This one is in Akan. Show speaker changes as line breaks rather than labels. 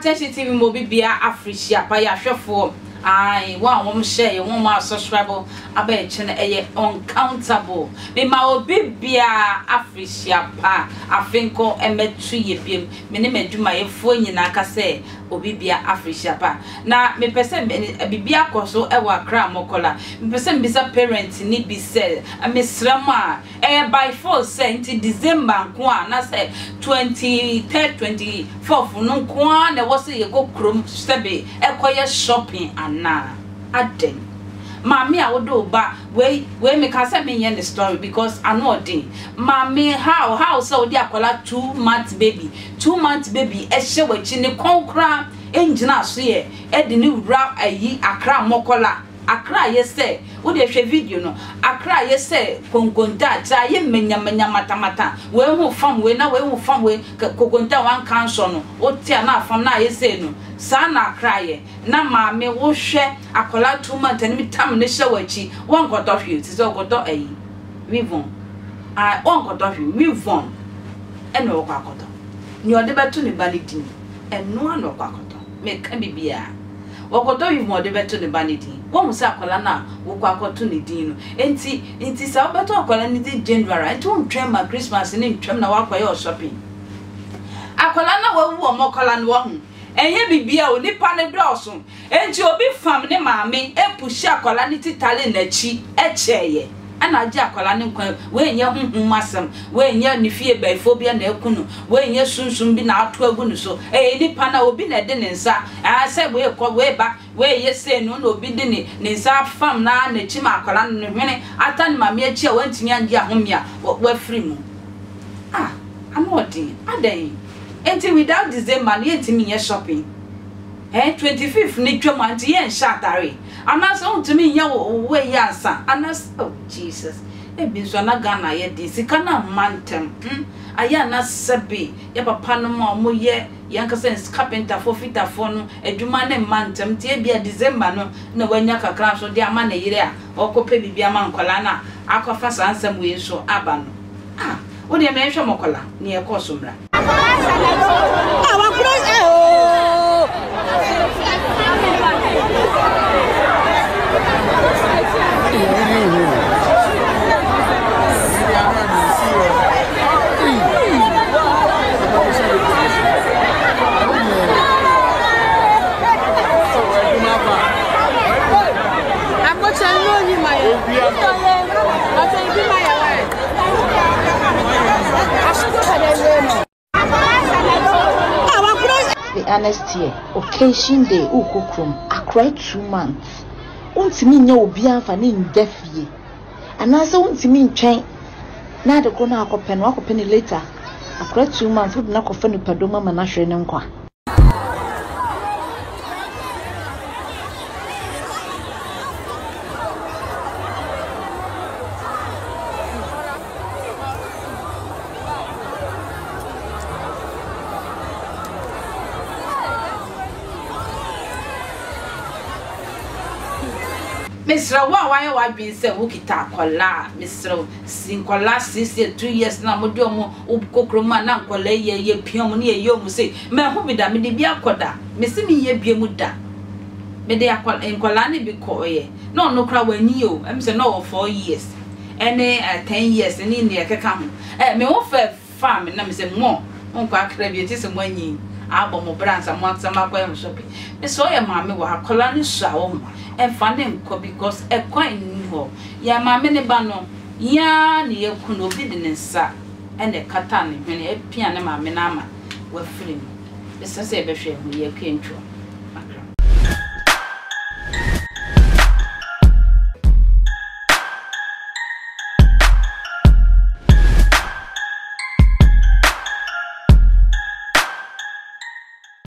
Attention TV Mobi Bia Africia pa ya hwefo ai wa won share won ma subscribe abe chene eye uncountable me ma obi bia Africia pa afenko emetu ye biem me ne madwuma ye fo nyina aka se obi bia Africia pa na me pese bibia koso e wa kra mokola me pese bisa parent ni bi se amesrama by force say into December nko na say 23rd 24th no nko na wo se ye go krom sebe ekoye shopping ana aden mami a wodo ba we make us say me the story because I know din mami how so di akola 2 month baby e hye wachi ne konkra engina so ye e de ni wura ayi akra mokola akra ye say wo de hwe video no akra ye say konkonta cha ye menya mata we hu fam we na we hu fam we konkonta wan cancer no o tia na fam na ye say no sa na akra ye na maame wo hwe akola 2 months ani tam ne hye wachi won goto hwe ti so goto ayi wivon won goto hwe wivon eno wo kwakoto ni ode beto ne balidi eno ano kwakoto me ka bibia wakoto wivon de beto ne balidi won musa akola na wo kwakoto ne din no enti sa wo beto akola ne din January enti won twem ma Christmas ne twem na wakwaye shopping akola na wawu omokola no ho enye bibia onipa ne doso enti obi fam ne maame epushi akola ne titale na chi echeye ana ji akola ne nkwan we nye masam we nye nifie baifobia na ekunu we nye sunsun bi na ato agu no so nipa na obi na de ne nsa se we ko we ba we ye se no na obi de ne nsa fam na chi ma akola no hwene atan maame achi a wantimi anje ahomia wa free mu amodi adan enti without December ni ntimi ye shopping 25th ni twam anti ye nshatare anas ontimi ye we yansa anas oh Jesus ebi so na Ghana ye di sika na mantem aya na sebe ye papa no mo ye yankasa carpenter for fitter for no adwuma ne mantem tie bia December no na wanya kakra so de ama na yire a okope bibia ma nkola na akofa sansam we so aba no wo de me hwe mokola ne ye koso mra
The honest here, occasion day ukukrum akra 2 months. Untimi nya obi anfa ne ndafie. Anase untimi ntwen na de ko na akopɛ no akopɛ ne later. Akra 2 months wo na kofa no padoma ma na hwere ne nkwa.
Mr. Why be say wukita kola Mr. Sinkola 2 years na modi omo ukokroma na nkola ye piom ne ye mu say me ho bi da me de bia koda me se me ye bia mu da me de nkola ne bi ko ye no kra wani o em say no 4 years ene 10 years ni ne keka ho me wo fa farm na me say mo onko akra bi ti se mo anyi abo mo bransa mo atsama kwa em shopping me so ye maame wa kola ne so awo and finding because a quite new ya mamma ne bano ya ni ye kuno bidiness and a catani when a piano mamma were free. The Sase Beshe, we are came to.